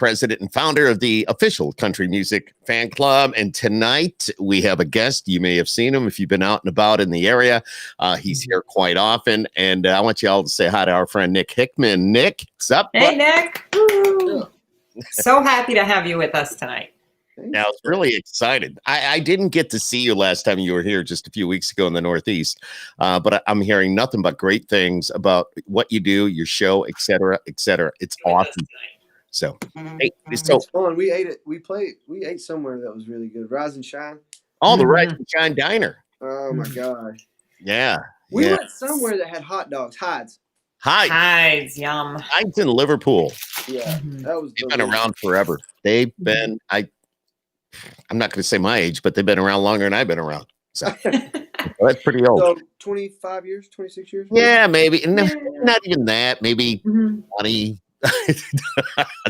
president and founder of the official country music fan club. And tonight we have a guest. You may have seen him if you've been out and about in the area. He's here quite often. And I want you all to say hi to our friend Nick Hickman. Nick, what's up? Hey, Nick. Woo. So happy to have you with us tonight. Now, I was really excited. I didn't get to see you last time you were here just a few weeks ago in the Northeast, but I'm hearing nothing but great things about what you do, your show, et cetera, et cetera. It's awesome. So, hey, so it's fun. We ate it. We ate somewhere that was really good. Rise and Shine. Oh, the Rise and Shine Diner. Oh my gosh. Yeah. We went somewhere that had hot dogs. Hides, yum. Hides in Liverpool. Yeah, that was. They've been around forever. They've been. I'm not going to say my age, but they've been around longer than I've been around. So well, that's pretty old. So 25 years, 26 years? Yeah, maybe. Not even that. Maybe 20.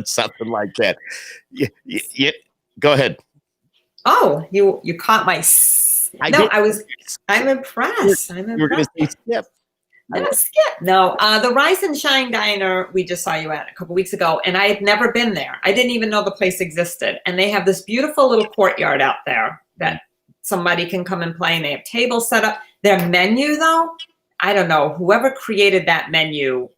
Something like that. Yeah. Go ahead. Oh, you caught my. I'm impressed. You were going to say Skip. Skip. No, the Rise and Shine Diner, we just saw you at a couple weeks ago, and I had never been there. I didn't even know the place existed. And they have this beautiful little courtyard out there that somebody can come and play, and they have tables set up. Their menu, though, I don't know. Whoever created that menu,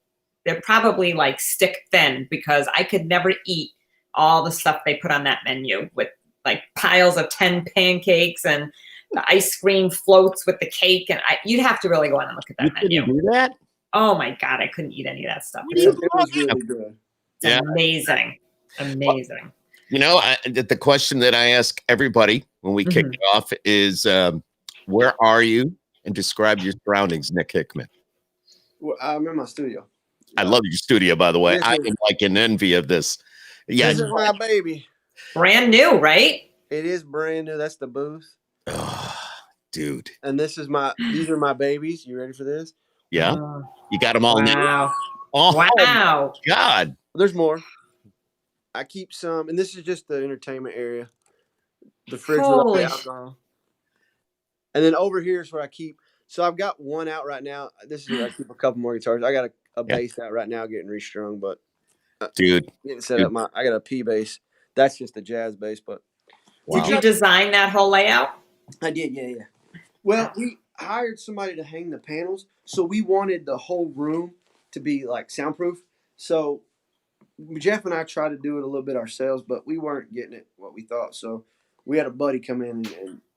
they're probably like stick thin, because I could never eat all the stuff they put on that menu with like piles of 10 pancakes and the ice cream floats with the cake, and you'd have to really go in and look at that menu. Do that? Oh my God, I couldn't eat any of that stuff. It was really good. It's amazing. Amazing. Well, the question that I ask everybody when we kick it off is, where are you? And describe your surroundings, Nick Hickman. Well, I'm in my studio. I love your studio, by the way. I am like in envy of this. Yeah, this is my baby. Brand new, right? It is brand new. That's the booth. Oh, dude. And these are my babies. You ready for this? Yeah. You got them all wow. new. Oh, wow. God. There's more. I keep some, and this is just the entertainment area. The fridge with all the alcohol. And then over here is where I keep. So I've got one out right now. This is where I keep a couple more guitars. I got a bass out right now getting restrung, but dude, getting set up. I got a P bass. That's just a jazz bass, but did you design that whole layout? I did, yeah. Well, we hired somebody to hang the panels, so we wanted the whole room to be like soundproof. So Jeff and I tried to do it a little bit ourselves, but we weren't getting it what we thought. So we had a buddy come in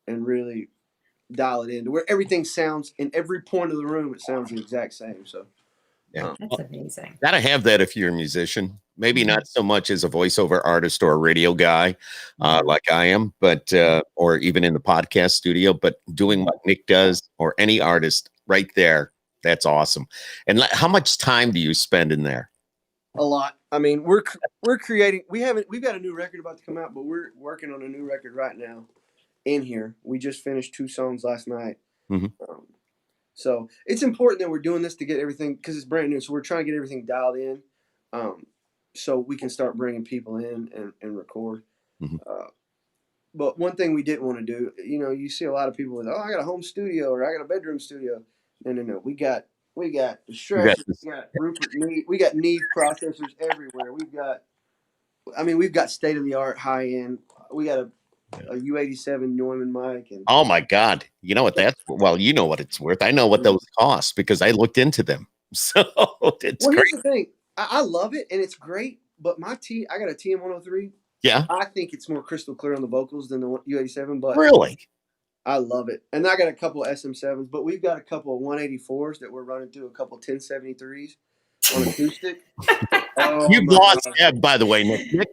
and really dial it in to where everything sounds in every point of the room. It sounds the exact same. So yeah, that's amazing. Gotta have that if you're a musician. Maybe not so much as a voiceover artist or a radio guy, like I am, but or even in the podcast studio. But doing what Nick does, or any artist, right there, that's awesome. And how much time do you spend in there? A lot. I mean, we're creating. We've got a new record about to come out, but we're working on a new record right now. In here, we just finished 2 songs last night. So it's important that we're doing this to get everything, because it's brand new. So we're trying to get everything dialed in, so we can start bringing people in and record. But one thing we didn't want to do, you see a lot of people with, I got a home studio, or I got a bedroom studio. No. We got the stretchers, we got Rupert Neve, we got Neve processors everywhere. We've got state of the art, high end. We got a U87 Neumann mic. And oh my God, you know what that's? Well, you know what it's worth. I know what those cost because I looked into them. So it's great. Here's the thing. I love it and it's great, but I got a TM103. Yeah, I think it's more crystal clear on the vocals than the U87. But really, I love it. And I got a couple of SM7s, but we've got a couple of 184s that we're running through, a couple of 1073s on acoustic. You've lost Ed, by the way, Nick.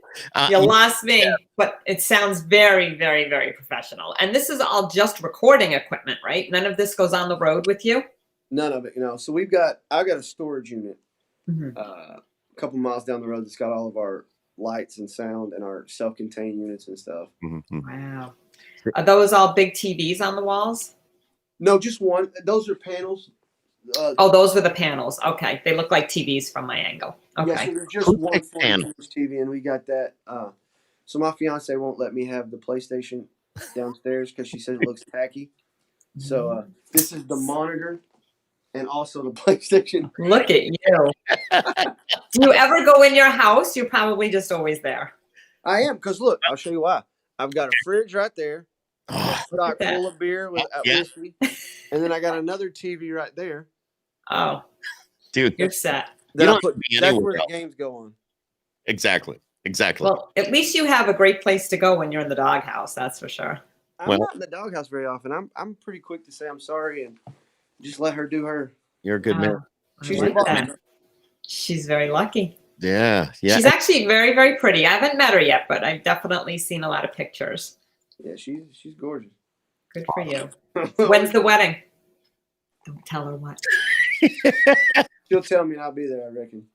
You lost me, but it sounds very, very, very professional. And this is all just recording equipment, right? None of this goes on the road with you? None of it, So I've got a storage unit a couple miles down the road that's got all of our lights and sound and our self-contained units and stuff. Wow. Are those all big TVs on the walls? No, just one. Those are panels. Those were the panels. Okay. They look like TVs from my angle. Okay. Yeah, so there's just one 42-inch TV, and we got that. So my fiance won't let me have the PlayStation downstairs because she says it looks tacky. So this is the monitor. and also the PlayStation. Look at you. Do you ever go in your house? You're probably just always there. I am, because look, I'll show you why. I've got a fridge right there. I got Oh, stock that. full of beer with Yeah. whiskey, and then I got another TV right there. Oh, dude, you're set. That You I don't put. be That's anywhere where the else. games go on. exactly. Well, at least you have a great place to go when you're in the doghouse. That's for sure. I'm Well- not in the doghouse very often. I'm pretty quick to say I'm sorry and just let her do her. You're a good man. I She's like the boss. that. She's very lucky. Yeah. She's actually very, very pretty. I haven't met her yet, but I've definitely seen a lot of pictures. Yeah, she's gorgeous. Good for you. When's the wedding? Don't tell her what. She'll tell me and I'll be there, I reckon.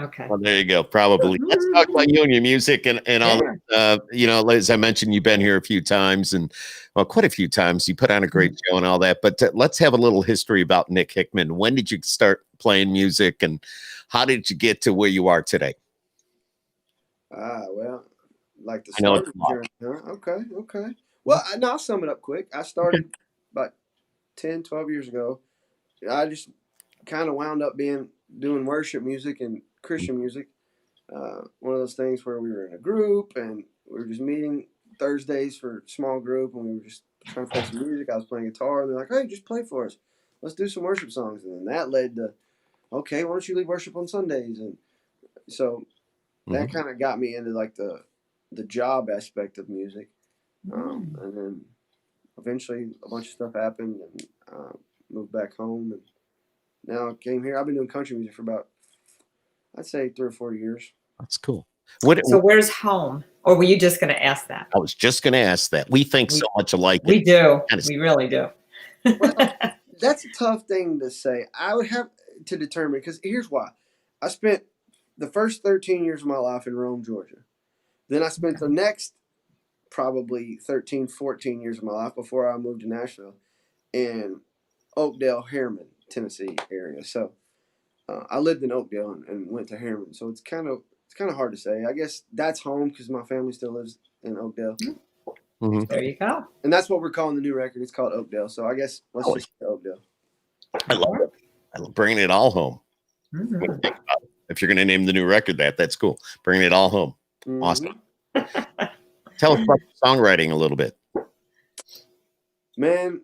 Okay. Well, there you go. Probably. Let's talk about you and your music and all. As I mentioned, you've been here a few times and quite a few times. You put on a great show and all that. But let's have a little history about Nick Hickman. When did you start playing music and how did you get to where you are today? Well, like the I know start of the journey, huh? Okay. Well, I'll sum it up quick. I started about 10, 12 years ago. I just kind of wound up doing worship music and Christian music. One of those things where we were in a group and we were just meeting Thursdays for a small group and we were just trying to play some music. I was playing guitar and they're like, hey, just play for us. Let's do some worship songs. And then that led to, okay, why don't you lead worship on Sundays? And so that kind of got me into like the job aspect of music. And then eventually a bunch of stuff happened and moved back home. And now I came here. I've been doing country music for about, I'd say 3 or 4 years. That's cool. So where's home? Or were you just going to ask that? I was just going to ask that. We think so much alike. We do. We really do. Well, that's a tough thing to say. I would have to determine, because here's why. I spent the first 13 years of my life in Rome, Georgia. Then I spent the next probably 13, 14 years of my life before I moved to Nashville in Oakdale, Harriman, Tennessee area. So I lived in Oakdale and went to Harriman. So it's kind of hard to say. I guess that's home because my family still lives in Oakdale. Mm-hmm. There you go. And that's what we're calling the new record. It's called Oakdale. So I guess let's just say Oakdale. I love it. I'm bringing it all home. Mm-hmm. If you're going to name the new record that's cool. Bringing it all home. Mm-hmm. Awesome. Tell us about songwriting a little bit. Man,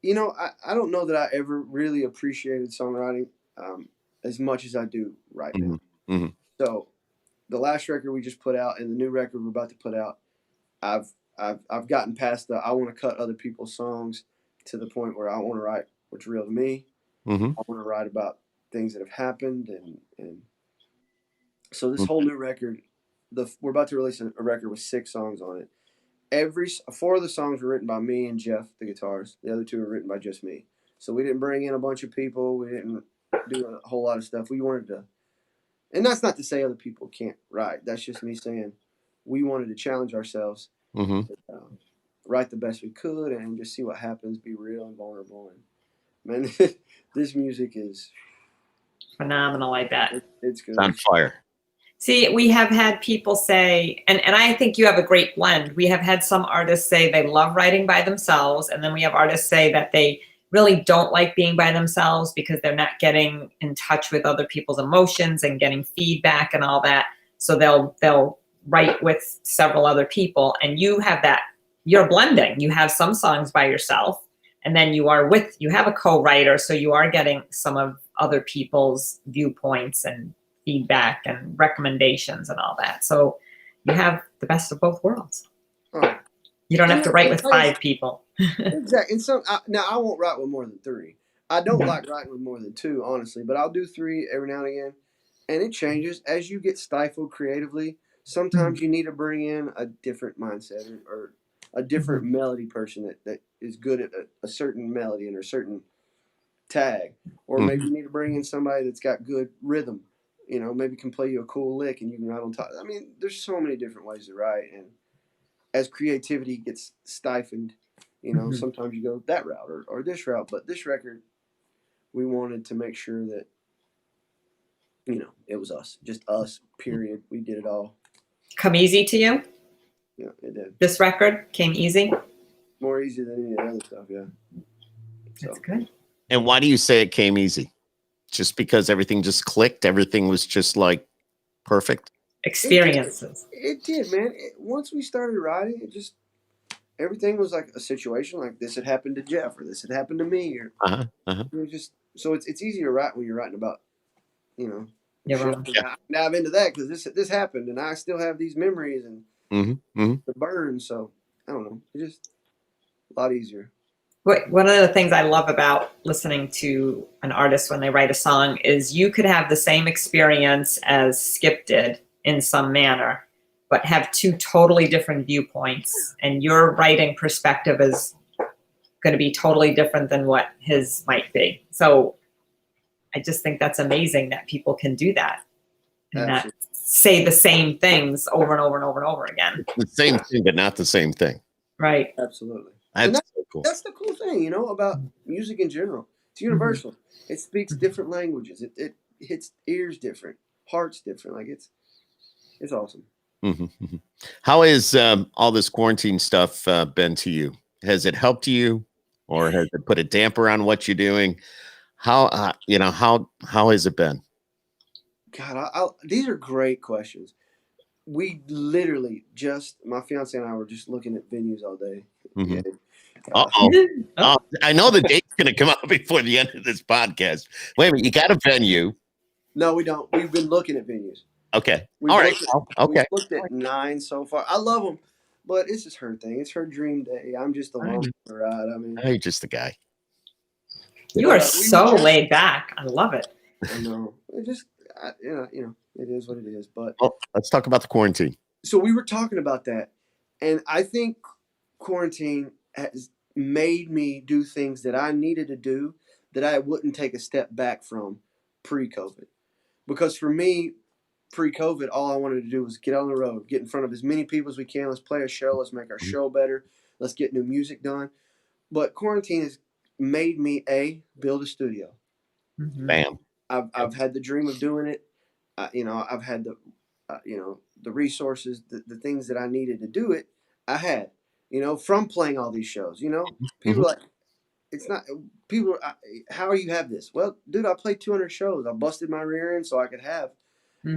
I don't know that I ever really appreciated songwriting as much as I do right now. Mm-hmm. So the last record we just put out and the new record we're about to put out, I've gotten past the I want to cut other people's songs to the point where I want to write what's real to me. Mm-hmm. I want to write about things that have happened and so this whole new record, we're about to release a record with 6 songs on it. 4 of the songs were written by me and Jeff, the guitars. The other 2 were written by just me. So we didn't bring in a bunch of people. We didn't do a whole lot of stuff. We wanted to, and that's not to say other people can't write. That's just me saying we wanted to challenge ourselves, Mm-hmm. write the best we could, and just see what happens. Be real and vulnerable. And man, this music is Phenomenal, I bet. It's good. It's on fire. See, we have had people say, and I think you have a great blend. We have had some artists say they love writing by themselves, and then we have artists say that they really don't like being by themselves because they're not getting in touch with other people's emotions and getting feedback and all that. So they'll write with several other people, and you have that. You're blending. You have some songs by yourself, and then you have a co-writer, so you are getting some of other people's viewpoints and feedback and recommendations and all that. So you have the best of both worlds. Oh. You don't have to write with 5 people. Exactly. And now I won't write with more than 3. I don't like writing with more than 2, honestly, but I'll do 3 every now and again. And it changes as you get stifled creatively. Sometimes you need to bring in a different mindset or a different melody person that is good at a certain melody and a certain tag. Or maybe you need to bring in somebody that's got good rhythm. Maybe can play you a cool lick and you can write on top. I mean, there's so many different ways to write. And as creativity gets stifled, sometimes you go that route or this route. But this record, we wanted to make sure that, it was us. Just us, period. We did it all. Come easy to you? Yeah, it did. This record came easy? More easy than any of the other stuff, yeah. That's good. And why do you say it came easy? Just because everything just clicked? Everything was just like perfect? Experiences. It did, man. Once we started writing, it just everything was like a situation like this had happened to Jeff or this had happened to me or it was just so it's easy to write when you're writing about, you know. Yeah. Now I'm into that because this happened and I still have these memories and the burn. So I don't know. It's just a lot easier. One of the things I love about listening to an artist when they write a song is you could have the same experience as Skip did in some manner, but have two totally different viewpoints, and your writing perspective is going to be totally different than what his might be. So I just think that's amazing that people can do that and not say the same things over and over and over and over again. The same thing, but not the same thing. Right. Absolutely. That's so cool. That's the cool thing, you know, about music in general. It's universal. It speaks different languages. It hits ears different, hearts different. Like it's awesome. How has all this quarantine stuff been to you? Has it helped you, or has it put a damper on what you're doing? How how has it been? God, these are great questions. We literally my fiance and I were just looking at venues all day. Yeah. I know the date's going to come out before the end of this podcast. Wait a minute, you got a venue? No, we don't. We've been looking at venues. Okay. All right. Okay. We've looked at 9 so far. I love them, but it's just her thing. It's her dream day. I'm just along for the ride. I mean, you're just the guy. You are so laid back. I love it. I know. It just, you know, it is what it is. But let's talk about the quarantine. So we were talking about that, and I think quarantine has made me do things that I needed to do that I wouldn't take a step back from pre-COVID. Because for me, pre-COVID, all I wanted to do was get on the road, get in front of as many people as we can. Let's play a show. Let's make our show better. Let's get new music done. But quarantine has made me build a studio. Bam. I've had the dream of doing it. You know, I've had the the resources, the things that I needed to do it. I had, you know, from playing all these shows. You know, people are like, it's not people. How do you have this? Well, dude, I played 200 shows. I busted my rear end so I could have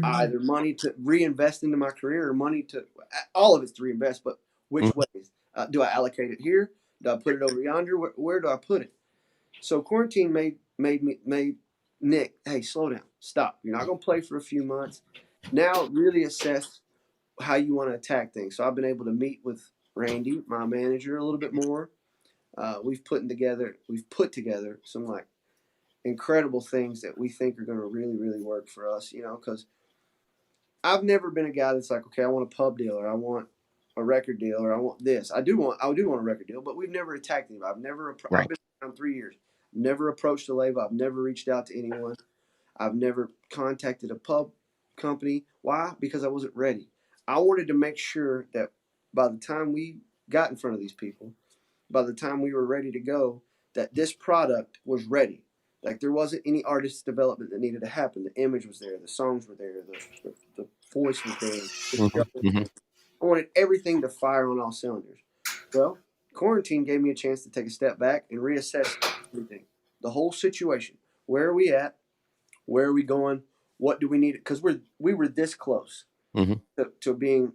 either money to reinvest into my career or money to all of it's to reinvest. But which ways? Do I allocate it here? Do I put it over yonder? Where do I put it? So quarantine made Nick, hey, slow down, stop. You're not gonna play for a few months. Now really assess how you want to attack things. So I've been able to meet with Randy, my manager, a little bit more. We've put together some like incredible things that we think are going to really, really work for us. You know, because I've never been a guy that's like, okay, I want a pub deal or I want a record deal or I want this. I do want a record deal, but we've never attacked anybody. I've been around 3 years. Never approached a label. I've never reached out to anyone. I've never contacted a pub company. Why? Because I wasn't ready. I wanted to make sure that by the time we got in front of these people, by the time we were ready to go, that this product was ready. Like there wasn't any artist development that needed to happen. The image was there. The songs were there. The voice was there. I wanted everything to fire on all cylinders. Well, quarantine gave me a chance to take a step back and reassess everything. The whole situation. Where are we at? Where are we going? What do we need? Because we were this close to being,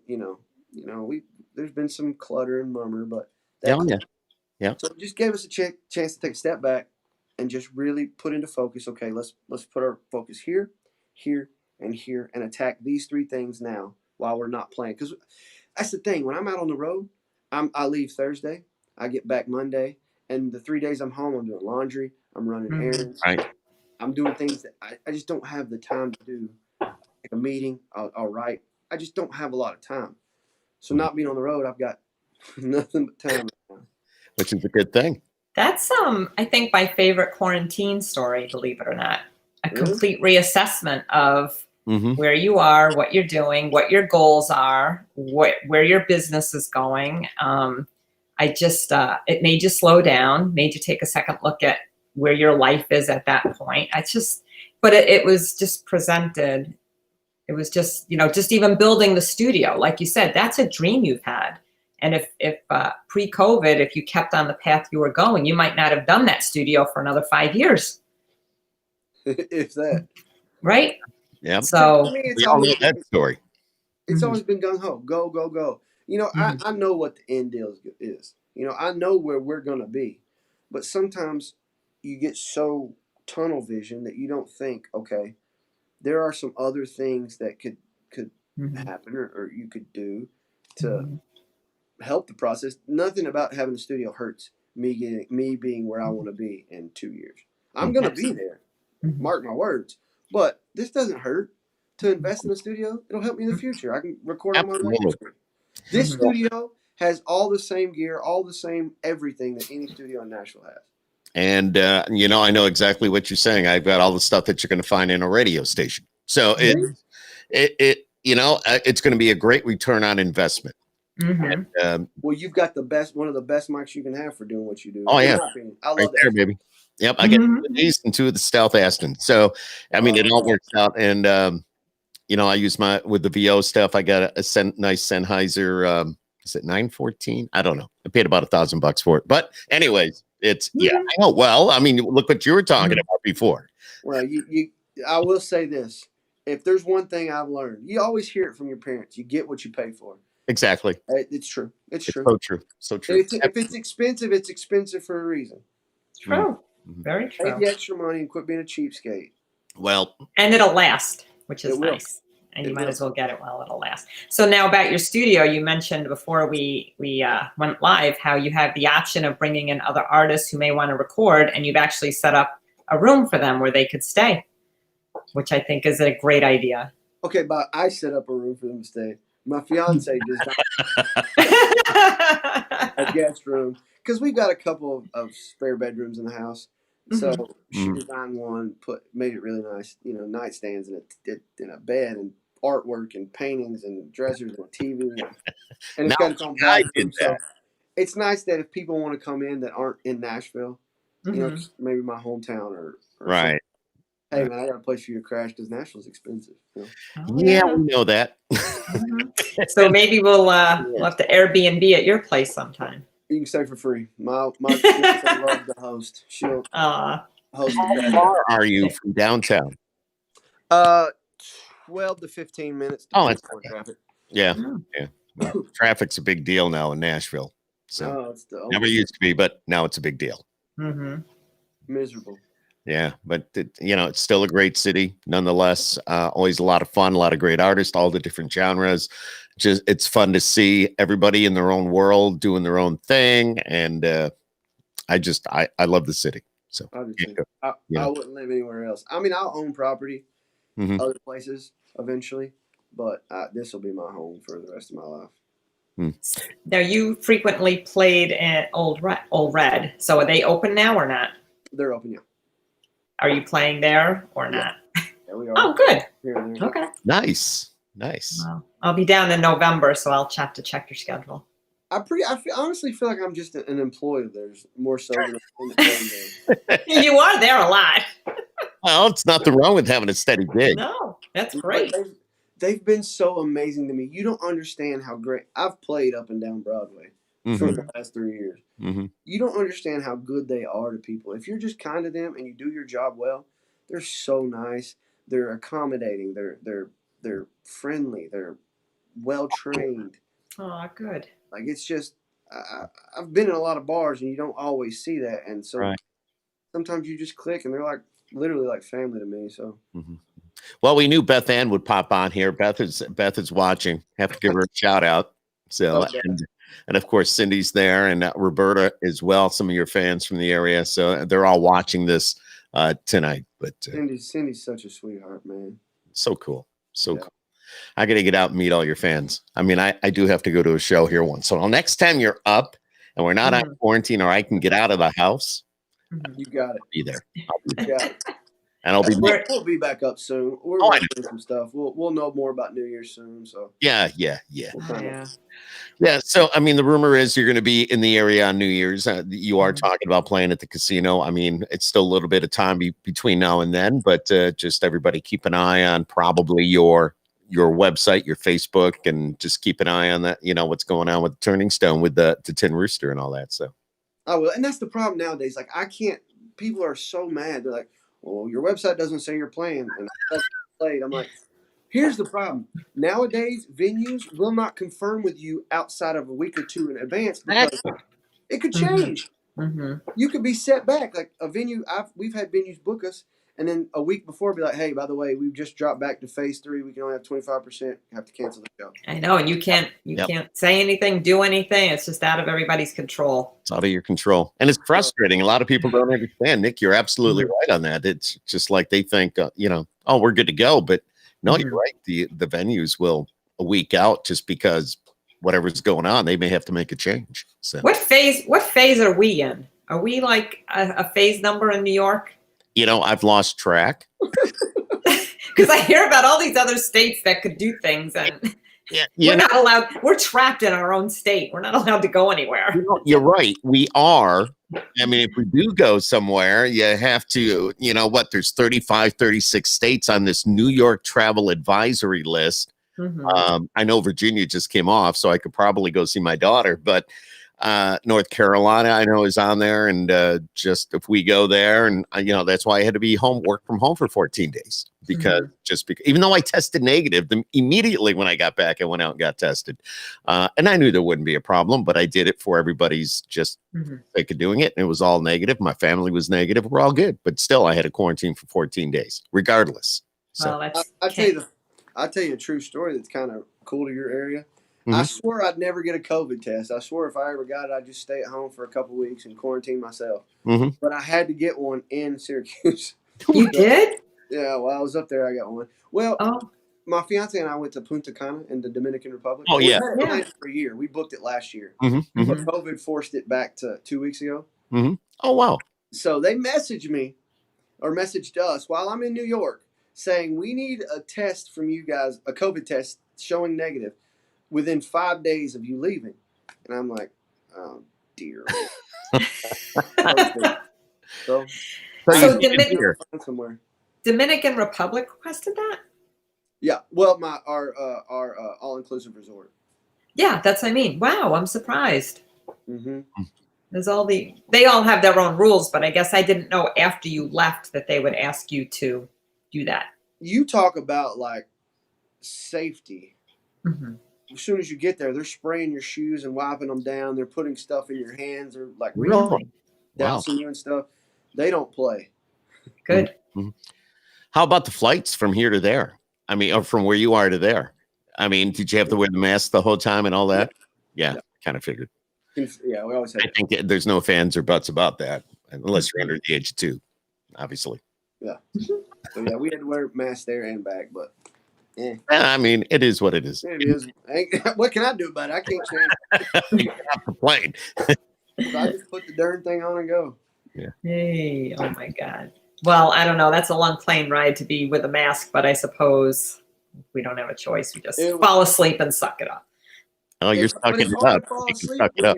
there's been some clutter and murmur, but yeah. So it just gave us a chance to take a step back and just really put into focus. Okay, let's put our focus here, here, and here, and attack these 3 things now while we're not playing. Because that's the thing. When I'm out on the road, I leave Thursday, I get back Monday, and the 3 days I'm home, I'm doing laundry, I'm running errands, I'm doing things that I just don't have the time to do. Like a meeting, I'll write. I just don't have a lot of time. So not being on the road, I've got nothing but time right now. Which is a good thing. That's I think my favorite quarantine story, believe it or not. A complete reassessment of where you are, what you're doing, what your goals are, where your business is going. It made you slow down, made you take a second look at where your life is at that point. But it was just presented. It was just, just even building the studio, like you said, that's a dream you've had. And if pre-COVID, if you kept on the path you were going, you might not have done that studio for another 5 years. If that. Right? Yeah. So to me, we all know that story. It's always been gung ho, go, go, go. I know what the end deal is. I know where we're gonna be, but sometimes you get so tunnel vision that you don't think, okay, there are some other things that could happen or you could do to help the process. Nothing about having a studio hurts me being where I want to be in 2 years. I'm gonna be there. Mark my words. But this doesn't hurt to invest in a studio. It'll help me in the future. I can record on my laptop. This studio has all the same gear, all the same everything that any studio in Nashville has. And I know exactly what you're saying. I've got all the stuff that you're going to find in a radio station. So it's going to be a great return on investment. And, well, you've got one of the best mics you can have for doing what you do. Oh yeah, I love right there, baby. Yep, I get two of these and two of the Stealth Aston. So I mean, it all works out. And I use with the VO stuff. I got a nice Sennheiser. Is it 914? I don't know. I paid about $1,000 for it. But anyways, it's I know. Well, I mean, look what you were talking about before. Well, I will say this: if there's one thing I've learned, you always hear it from your parents. You get what you pay for. Exactly. It's true. It's true. So true. So true. If it's expensive for a reason. True. Very true. Pay the extra money and quit being a cheapskate. Well, and it'll last, which is nice. And you might as well get it while it'll last. So now about your studio, you mentioned before we went live how you have the option of bringing in other artists who may want to record, and you've actually set up a room for them where they could stay, which I think is a great idea. Okay, but I set up a room for them to stay. My fiance designed a guest room because we've got a couple of spare bedrooms in the house. So she designed one, made it really nice. Nightstands and a bed and artwork and paintings and dressers and a TV. And it's got its own bathroom. So it's nice that if people want to come in that aren't in Nashville, maybe my hometown or right. Hey man, I got a place for you to crash because Nashville's expensive. Yeah, we know that. So maybe we'll have to Airbnb at your place sometime. You can stay for free. My fiance loves to host. She'll host. How far are you from downtown? 12 to 15 minutes. That's traffic. Yeah. Well, traffic's a big deal now in Nashville. So never used to be, but now it's a big deal. Miserable. Yeah, but it's still a great city nonetheless. Always a lot of fun, a lot of great artists, all the different genres. Just it's fun to see everybody in their own world doing their own thing, and I love the city. So I wouldn't live anywhere else. I mean, I'll own property other places eventually, but this will be my home for the rest of my life. Now, you frequently played at Old Red. So are they open now or not? They're open, yeah. Are you playing there or not? Yeah, we are. Oh, good. Yeah, okay. Nice. Well, I'll be down in November, so I'll have to check your schedule. I honestly feel like I'm just an employee of theirs more so than You are there a lot. Well, it's nothing wrong with having a steady gig. No, that's great. They've been so amazing to me. You don't understand how great I've played up and down Broadway for the last 3 years. You don't understand how good they are to people. If you're just kind to them and you do your job well, they're so nice. They're accommodating. They're friendly. They're well trained. Oh, good. Like it's just I've been in a lot of bars and you don't always see that, and so sometimes you just click and they're like literally like family to me. So. Well, we knew Beth Ann would pop on here. Beth is watching. Have to give her a shout out. So and of course Cindy's there and Roberta as well. Some of your fans from the area, so they're all watching this tonight. But Cindy's such a sweetheart, man. So cool, cool. I got to get out and meet all your fans. I mean, I do have to go to a show here once. So next time you're up and we're not on quarantine, or I can get out of the house, you got it. I'll be there. And we'll be back up soon. We're working on some stuff. We'll know more about New Year's soon. So yeah. So I mean, the rumor is you're going to be in the area on New Year's. You are talking about playing at the casino. I mean, it's still a little bit of time between now and then, but just everybody keep an eye on probably your your website, your Facebook, and just keep an eye on that. You know what's going on with Turning Stone with the Tin Rooster and all that. So I will, and that's the problem nowadays. Like I can't. People are so mad. They're like, "Well, your website doesn't say you're playing," and I played. I'm like, "Here's the problem. Nowadays, venues will not confirm with you outside of a week or two in advance because it could change. You could be set back. Like a venue, we've had venues book us, and then a week before be like, "Hey, by the way, we've just dropped back to phase 3. We can only have 25%. Have to cancel the show." I know, and you can't say anything, do anything. It's just out of everybody's control. It's out of your control, and it's frustrating. A lot of people don't understand. Nick, you're absolutely right on that. It's just like they think, oh, we're good to go, but no, you're right. The venues will a week out just because whatever's going on, they may have to make a change. So what phase are we in? Are we like a phase number in New York? I've lost track. Because I hear about all these other states that could do things, and we're not allowed. We're trapped in our own state. We're not allowed to go anywhere. You're right. We are. I mean, if we do go somewhere, you have to, there's 35, 36 states on this New York travel advisory list. I know Virginia just came off, so I could probably go see my daughter, but North Carolina, I know, is on there. And just if we go there, and that's why I had to be work from home for 14 days because even though I tested negative, immediately when I got back, I went out and got tested. And I knew there wouldn't be a problem, but I did it for everybody's just sake of doing it. And it was all negative. My family was negative. We're all good, but still I had a quarantine for 14 days, regardless. So I'll tell you a true story that's kind of cool to your area. I swore I'd never get a COVID test. I swore if I ever got it, I'd just stay at home for a couple of weeks and quarantine myself. But I had to get one in Syracuse. You did? Yeah, while I was up there, I got one. Well, my fiance and I went to Punta Cana in the Dominican Republic. Oh, yeah. We had it for a year. We booked it last year. But COVID forced it back to 2 weeks ago. Oh, wow. So they messaged us while I'm in New York saying, we need a test from you guys, a COVID test showing negative within 5 days of you leaving. And I'm like, oh, dear. So Dominican Republic requested that? Yeah. Well, our all-inclusive resort. Yeah, that's what I mean. Wow, I'm surprised. There's they all have their own rules, but I guess I didn't know after you left that they would ask you to do that. You talk about like safety. As soon as you get there, they're spraying your shoes and wiping them down. They're putting stuff in your hands or like dousing you and stuff. They don't play. Good. How about the flights from here to there? I mean, or from where you are to there? I mean, did you have to wear the mask the whole time and all that? Yeah. Kind of figured. Yeah, we always had. I think there's no fans or buts about that, unless you're under the age of 2, obviously. Yeah. So yeah, we had to wear masks there and back, but I mean, it is what it is. It is. What can I do about it? I can't change. You cannot complain. So I just put the darn thing on and go. Yeah. Hey, oh my God. Well, I don't know. That's a long plane ride to be with a mask, but I suppose we don't have a choice. We just fall asleep and suck it up. Oh, you're sucking it up. You can suck it up.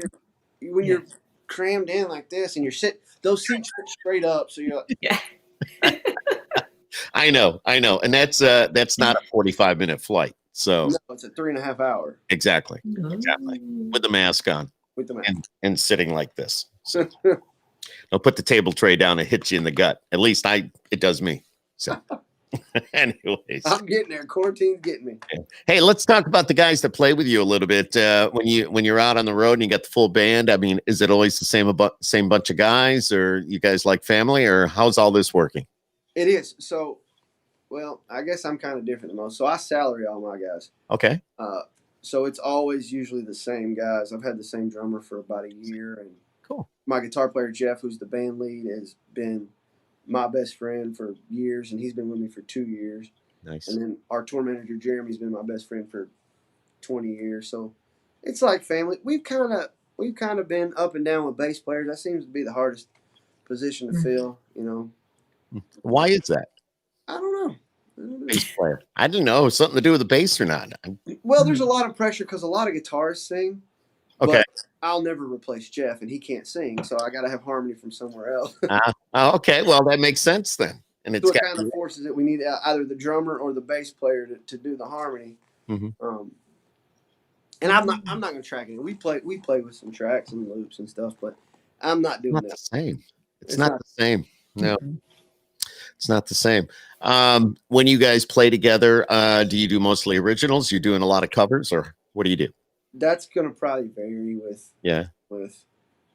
When you're crammed in like this and you're those seats sit straight up, so you're like, I know, and that's not a 45-minute flight. So no, it's a 3.5 hour. Exactly, with the mask on, and sitting like this. So don't put the table tray down and hit you in the gut. At least it does me. So, anyways, I'm getting there. Quarantine's getting me. Hey, let's talk about the guys that play with you a little bit. When you're out on the road and you got the full band, I mean, is it always the same bunch of guys, or you guys like family, or how's all this working? It is. So, well, I guess I'm kind of different than most. So I salary all my guys. Okay. So it's always usually the same guys. I've had the same drummer for about a year, and cool. My guitar player Jeff, who's the band lead, has been my best friend for years, and he's been with me for 2 years. Nice. And then our tour manager Jeremy's been my best friend for 20 years. So it's like family. We've kind of been up and down with bass players. That seems to be the hardest position to fill. Why is that? I don't know. Bass player. I don't know. Something to do with the bass or not? Well, there's a lot of pressure because a lot of guitarists sing. Okay. But I'll never replace Jeff, and he can't sing, so I got to have harmony from somewhere else. Okay. Well, that makes sense then. And it's So it got kind of forces it. We need either the drummer or the bass player to do the harmony. And I'm not going to track it. We play with some tracks and loops and stuff, but I'm not doing not that. the same. It's not the same. No, it's not the same. When you guys play together, do you do mostly originals? You're doing a lot of covers, or what do you do? That's going to probably vary with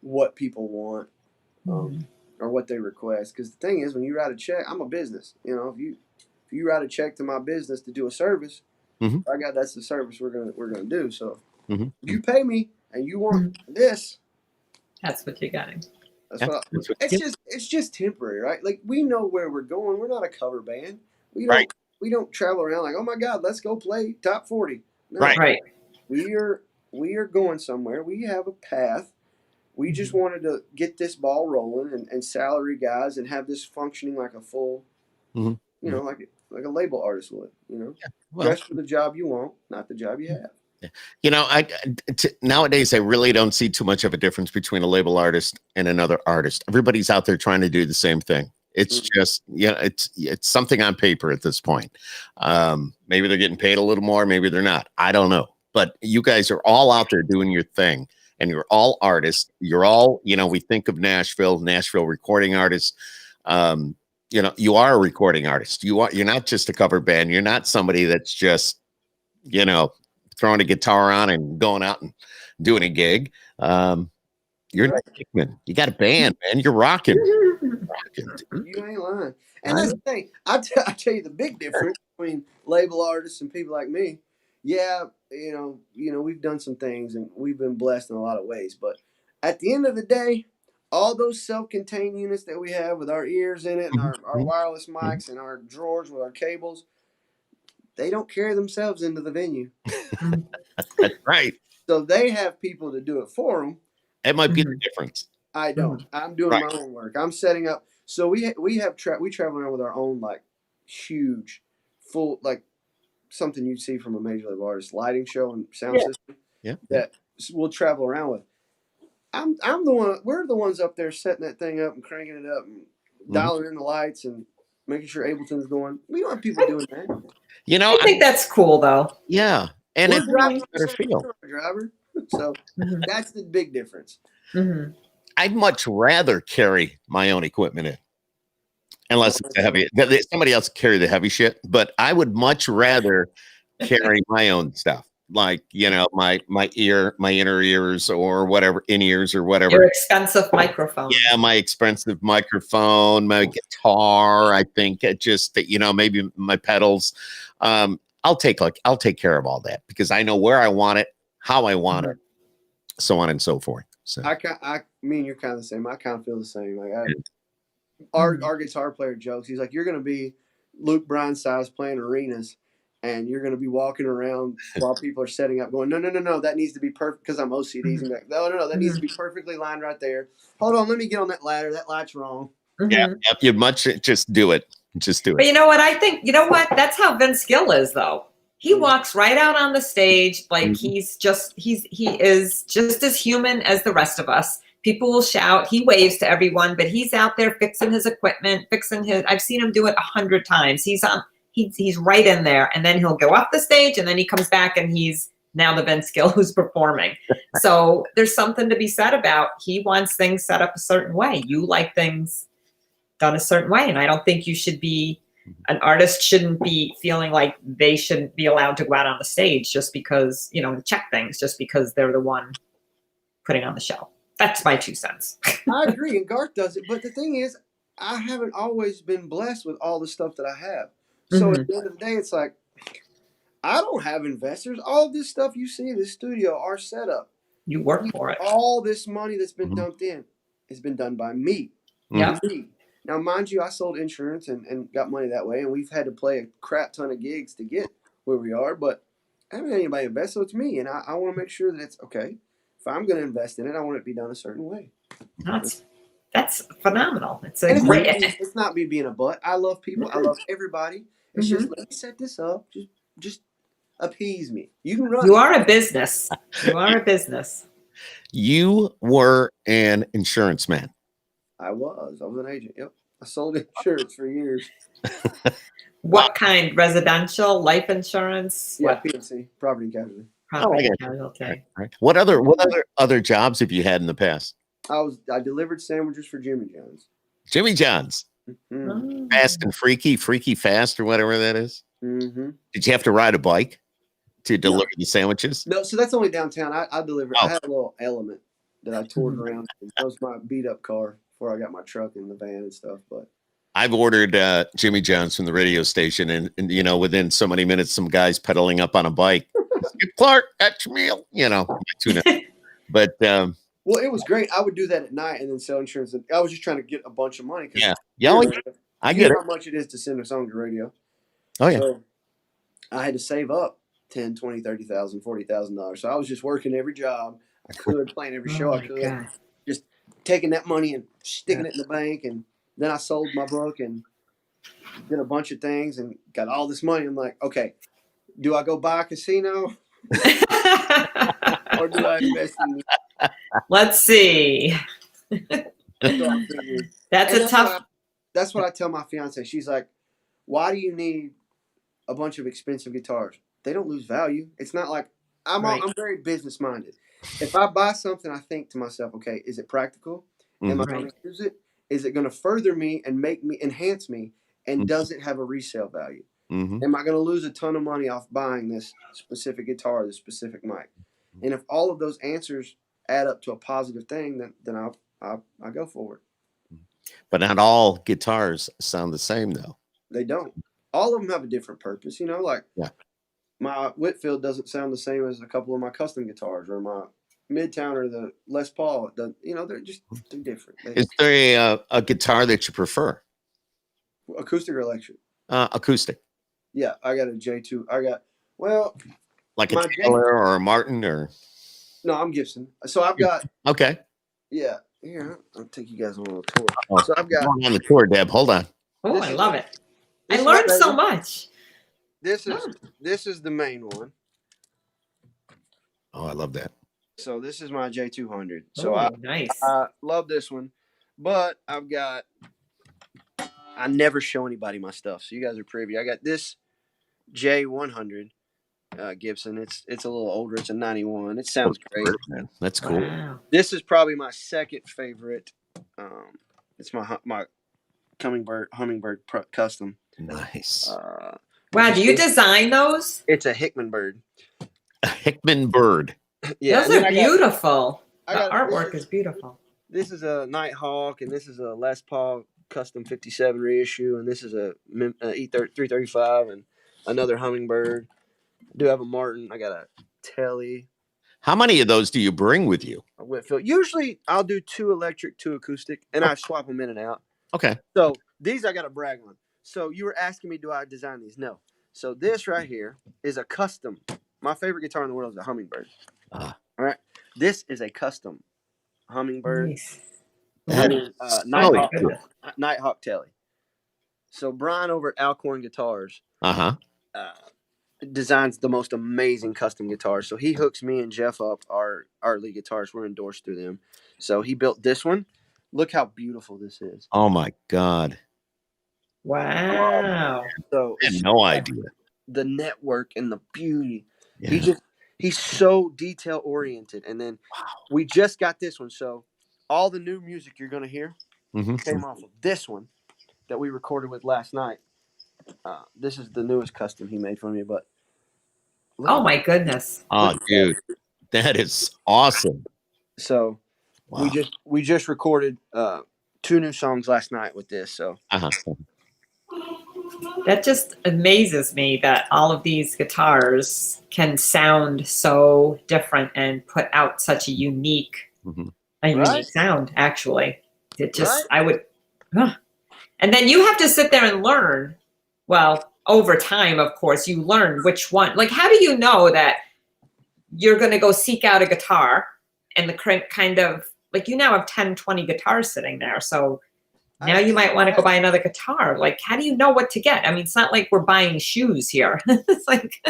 what people want or what they request. Because the thing is, when you write a check, I'm a business. You know, if you write a check to my business to do a service, that's the service we're gonna do. So you pay me and you want this. That's what you're getting. It's just temporary, right? Like, we know where we're going. We're not a cover band. We don't travel around like, oh my God, let's go play top 40. No. Right. We are going somewhere. We have a path. We just wanted to get this ball rolling and salary guys and have this functioning like a full, you know, like a label artist would, you know. Dress for the job you want, not the job you have. You know, nowadays I really don't see too much of a difference between a label artist and another artist. Everybody's out there trying to do the same thing. It's just, it's something on paper at this point. Maybe they're getting paid a little more, maybe they're not. I don't know. But you guys are all out there doing your thing, and you're all artists. You're all, we think of Nashville recording artists. You are a recording artist. You're not just a cover band. You're not somebody that's just, throwing a guitar on and going out and doing a gig. You're Hickman. You got a band, man. You're rocking. You ain't lying. And that's the thing. I tell you the big difference between label artists and people like me. Yeah, we've done some things and we've been blessed in a lot of ways. But at the end of the day, all those self-contained units that we have with our ears in it and our wireless mics and our drawers with our cables, they don't carry themselves into the venue. That's right. So they have people to do it for them. It might be the difference. I don't. I'm doing my own work. I'm setting up. So we travel around with our own, like, huge, full, like, something you'd see from a major label artist lighting show and sound system. Yeah. That we'll travel around with. I'm the one. We're the ones up there setting that thing up and cranking it up and dialing in the lights and making sure Ableton's going. We don't have people doing that. I think that's cool, though. Yeah, and it's driving a better feel. Driver, so that's the big difference. I'd much rather carry my own equipment in, unless it's a heavy. Somebody else carry the heavy shit, but I would much rather carry my own stuff, like my inner ears or whatever, in ears or whatever. Your expensive microphone. Yeah, my expensive microphone, my guitar. I think maybe my pedals. I'll take care of all that because I know where I want it, how I want it, so on and so forth. So me and you're kind of the same. I kind of feel the same. Like our guitar player jokes. He's like, you're going to be Luke Bryan size playing arenas, and you're going to be walking around while people are setting up, going, no, that needs to be perfect because I'm OCD. And like, no, that needs to be perfectly lined right there. Hold on, let me get on that ladder. That light's wrong. Yeah, you'd just do it. Just do it. But you know what? I think, that's how Vince Gill is, though. He walks right out on the stage like he is just as human as the rest of us. People will shout. He waves to everyone, but he's out there fixing his equipment, I've seen him do it 100 times. He's right in there, and then he'll go up the stage, and then he comes back, and he's now the Vince Gill who's performing. So there's something to be said about he wants things set up a certain way. You like things done a certain way, and I don't think an artist shouldn't be feeling like they shouldn't be allowed to go out on the stage just because, check things just because they're the one putting on the show. That's my 2 cents. I agree, and Garth does it. But the thing is, I haven't always been blessed with all the stuff that I have. So at the end of the day, it's like, I don't have investors. All this stuff you see in the studio, our setup. You work for it. All this money that's been dumped in has been done by me. Yeah. Now, mind you, I sold insurance and got money that way, and we've had to play a crap ton of gigs to get where we are, but I haven't had anybody invest, so it's me, and I want to make sure that it's okay. If I'm going to invest in it, I want it to be done a certain way. That's phenomenal. It's not me being a butt. I love people. I love everybody. It's just, let me set this up. Just appease me. You can run. You are a business. You are a business. You were an insurance man. I was an agent. Yep. I sold insurance for years. What kind? Residential, life insurance? Yeah, What? PNC, property casualty. Property I got you. casualty. Right. What other jobs have you had in the past? I delivered sandwiches for Jimmy John's. Jimmy John's, Mm-hmm. fast and freaky fast, or whatever that is. Mm-hmm. Did you have to ride a bike to deliver the sandwiches? No, so that's only downtown. I delivered. Oh. I had a little Element that I toured around. That was my beat up car before I got my truck and the van and stuff. But I've ordered Jimmy John's from the radio station, and within so many minutes, some guys pedaling up on a bike. Clark, that's your meal. But well, it was great. I would do that at night and then sell insurance. I was just trying to get a bunch of money. yeah, I You get know it. how much it is to send a song to radio. Oh yeah. So I had to save up $10,000, $20,000, $30,000, $40,000. So I was just working every job I could, playing every show I could, God. just taking that money and sticking it in the bank. And then I sold my book and did a bunch of things and got all this money. I'm like, okay, do I go buy a casino or do I invest in it? Let's see. So I figured, That's and a tough. that's what I tell my fiance. She's like, why do you need a bunch of expensive guitars? They don't lose value. It's not like I'm very business minded. If I buy something, I think to myself, okay, is it practical? Am I going to use it? Is it going to further me and make me enhance me? And does it have a resale value? Am I going to lose a ton of money off buying this specific guitar, this specific mic? And if all of those answers add up to a positive thing, then I'll go forward. But not all guitars sound the same, though. They don't. All of them have a different purpose. Like my Whitfield doesn't sound the same as a couple of my custom guitars, or my Midtown or the Les Paul. They're different. Is there a guitar that you prefer? Acoustic or electric? Acoustic. Yeah, I got a J2. Like a Taylor or a Martin or? No, I'm Gibson. So I've got. Okay. Yeah. Here, I'll take you guys on a little tour. Oh, so I've got. On the tour, Deb. Hold on. Oh, I love it. I learned so much. This is the main one. Oh, I love that. So this is my J200. So nice. I love this one, but I never show anybody my stuff, so you guys are privy. I got this J100 Gibson. It's a little older. It's a 91. It sounds great. Man. That's cool. Wow. This is probably my second favorite. It's my Hummingbird custom. Nice. Wow, do you design those? It's a Hickman bird. A Hickman bird. Yeah, those are beautiful. The got artwork is beautiful. This is a Nighthawk, and this is a Les Paul Custom 57 reissue, and this is a E335 and another Hummingbird. I do have a Martin. I got a Telly. How many of those do you bring with you? A Whitfield. Usually, I'll do 2 electric, 2 acoustic, and I swap them in and out. Okay. So these I got to brag on. So you were asking me, do I design these? No. So this right here is a custom. My favorite guitar in the world is a Hummingbird. All right. This is a custom Hummingbird. Nice. Nighthawk Telly. So Brian over at Alcorn Guitars designs the most amazing custom guitars. So he hooks me and Jeff up, our lead guitars. We're endorsed through them. So he built this one. Look how beautiful this is. Oh my God. Wow. So I had no idea. The network and the beauty. Yeah. He's so detail oriented. And then we just got this one. So all the new music you're going to hear came off of this one that we recorded with last night. This is the newest custom he made for me. But oh my goodness. Oh, dude, that is awesome. So we just recorded 2 new songs last night with this. So that just amazes me that all of these guitars can sound so different and put out such a unique sound. Actually, it just I would, and then you have to sit there and learn. Well, over time, of course, you learn which one. Like, how do you know that you're going to go seek out a guitar and the kind of like you now have 10, 20 guitars sitting there, so. Now you might want to go buy another guitar. Like, how do you know what to get? I mean, it's not like we're buying shoes here. It's like,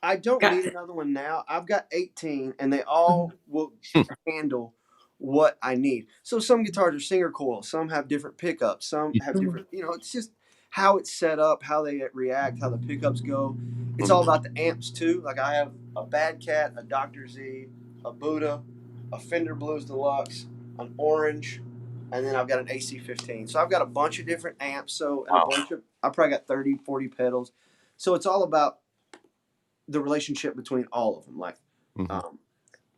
I don't need another one now. I've got 18, and they all will handle what I need. So some guitars are singer coil, some have different pickups, some have different, it's just how it's set up, how they react, how the pickups go. It's all about the amps too. Like I have a Bad Cat, a Dr. Z, a Buddha, a Fender Blues Deluxe, an Orange, and then I've got an AC-15. So I've got a bunch of different amps. So and I probably got 30, 40 pedals. So it's all about the relationship between all of them. Like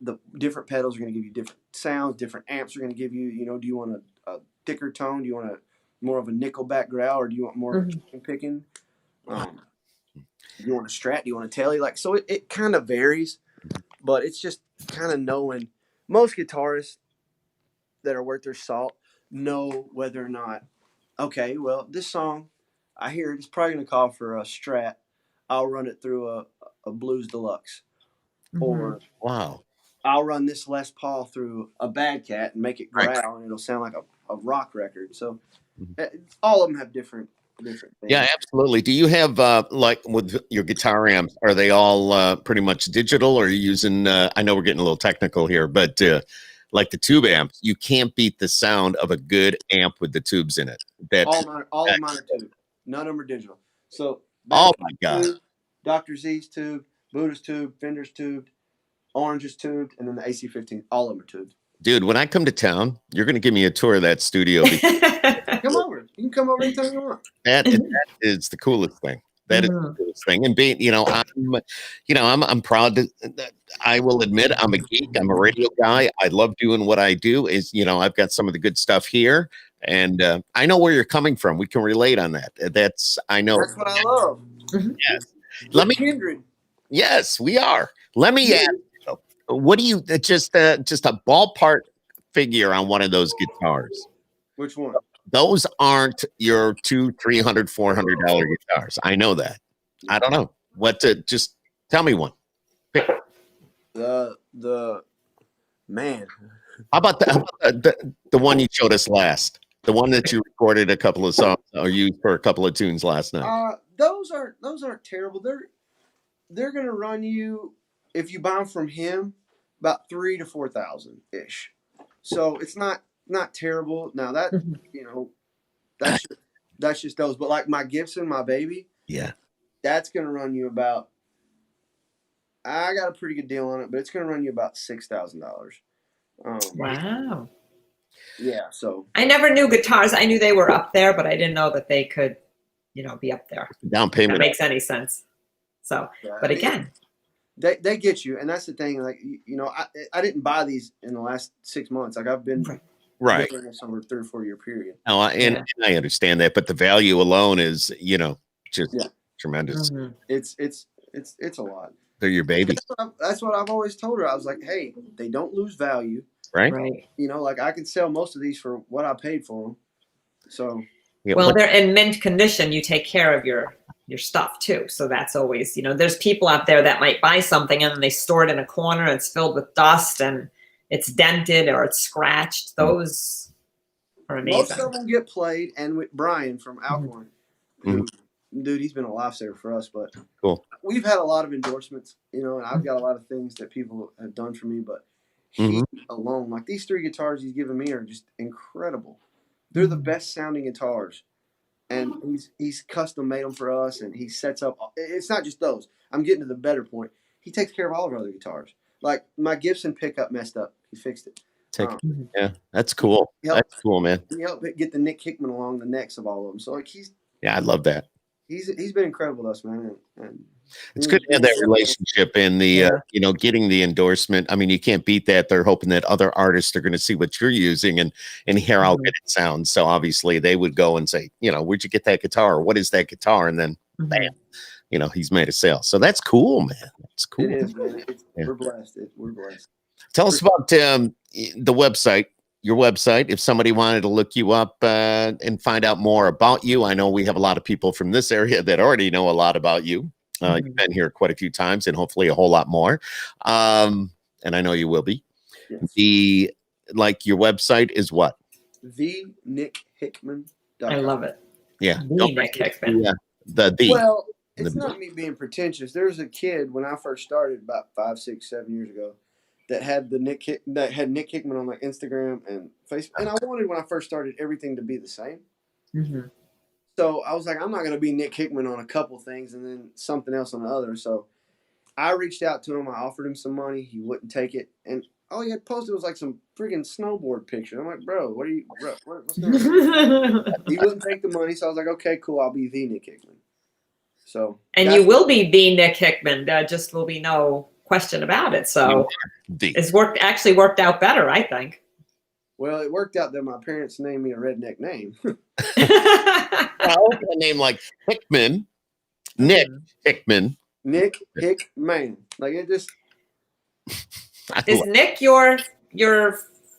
the different pedals are going to give you different sounds. Different amps are going to give you, do you want a thicker tone? Do you want more of a Nickelback growl, or do you want more of a chicken picking? Do you want a Strat? Do you want a Telly? Like, so it kind of varies, but it's just kind of knowing. Most guitarists that are worth their salt know whether or not, okay, well, this song, I hear it's probably going to call for a Strat. I'll run it through a Blues Deluxe. Or I'll run this Les Paul through a Bad Cat and make it growl, and it'll sound like a rock record. So all of them have different things. Yeah, absolutely. Do you have like with your guitar amps, are they all pretty much digital, or are you using I know we're getting a little technical here, but like the tube amps, you can't beat the sound of a good amp with the tubes in it. All of mine are tubed. None of them are digital. So oh my god. Tube, Dr. Z's tubed, Buddha's tubed, Fender's tubed, Orange is tubed, and then the AC-15. All of them are tubed. Dude, when I come to town, you're going to give me a tour of that studio. Come over. You can come over anytime you want. That is the coolest thing. That is the coolest thing. And being, I'm proud to. I will admit, I'm a geek. I'm a radio guy. I love doing what I do. I've got some of the good stuff here, and I know where you're coming from. We can relate on that. I know. That's what I love. Yes. Let me. Kindred. Yes, we are. Let me ask. What do you just a ballpark figure on one of those guitars? Which one? Those aren't your $200, $300, $400 guitars. I know that. I don't know what to just tell me one. Pick. The man. How about the one you showed us last? The one that you recorded a couple of songs or used for a couple of tunes last night. Those aren't terrible. They're gonna run you, if you buy them from him, about $3,000 to $4,000 ish. So it's not terrible. Now that that's just those. But like my Gibson, my baby, that's gonna run you about. I got a pretty good deal on it, but it's gonna run you about $6,000. Wow. Yeah. So I never knew guitars. I knew they were up there, but I didn't know that they could, be up there. Down payment. If that makes any sense. So, but again. They get you, and that's the thing. Like I didn't buy these in the last 6 months. Like I've been right over a 3 or 4 year period. No, and I understand that, but the value alone is just tremendous. It's a lot. They're your baby. That's what I've always told her. I was like, hey, they don't lose value, right? Like I can sell most of these for what I paid for them. So they're in mint condition. You take care of your stuff too. So that's always, there's people out there that might buy something and they store it in a corner and it's filled with dust and it's dented or it's scratched. Those are amazing. Most of them get played. And with Brian from Alcorn, dude, he's been a lifesaver for us, but cool. We've had a lot of endorsements, and I've got a lot of things that people have done for me, but he alone, like these 3 guitars he's given me are just incredible. They're the best sounding guitars. And he's custom made them for us, and he sets up. It's not just those. I'm getting to the better point. He takes care of all of our other guitars. Like my Gibson pickup messed up. He fixed it. Yeah, that's cool. That's cool, man. He helped get the Nick Hickman along the necks of all of them. So like I love that. He's been incredible to us, man. And it's good to have that relationship and the getting the endorsement. I mean, you can't beat that. They're hoping that other artists are going to see what you're using and hear how good it sounds. So obviously they would go and say, where'd you get that guitar? What is that guitar? And then bam, he's made a sale. So that's cool, man. That's cool. It is, man. We're blessed. We're blessed. Tell us about the website. Your website, if somebody wanted to look you up and find out more about you. I know we have a lot of people from this area that already know a lot about you. You've been here quite a few times and hopefully a whole lot more. And I know you will be. Yes. Your website is what? TheNickHickman.com. I love it. Yeah. Nick Hickman. Yeah. Well, it's not me being pretentious. There was a kid when I first started about 5, 6, 7 years ago that had Nick Hickman on like Instagram and Facebook. And I wanted, when I first started, everything to be the same. Mm-hmm. So I was like, I'm not going to be Nick Hickman on a couple things and then something else on the other. So I reached out to him. I offered him some money. He wouldn't take it. And all he had posted was like some freaking snowboard picture. I'm like, bro, what's going on? He wouldn't take the money. So I was like, okay, cool. I'll be the Nick Hickman. So, and you will be the Nick Hickman. There just will be no question about it. So it's actually worked out better, I think. Well, it worked out that my parents named me a redneck name. Well, a name like Hickman, Nick Hickman. Nick Hickman. Like it just. Is Nick your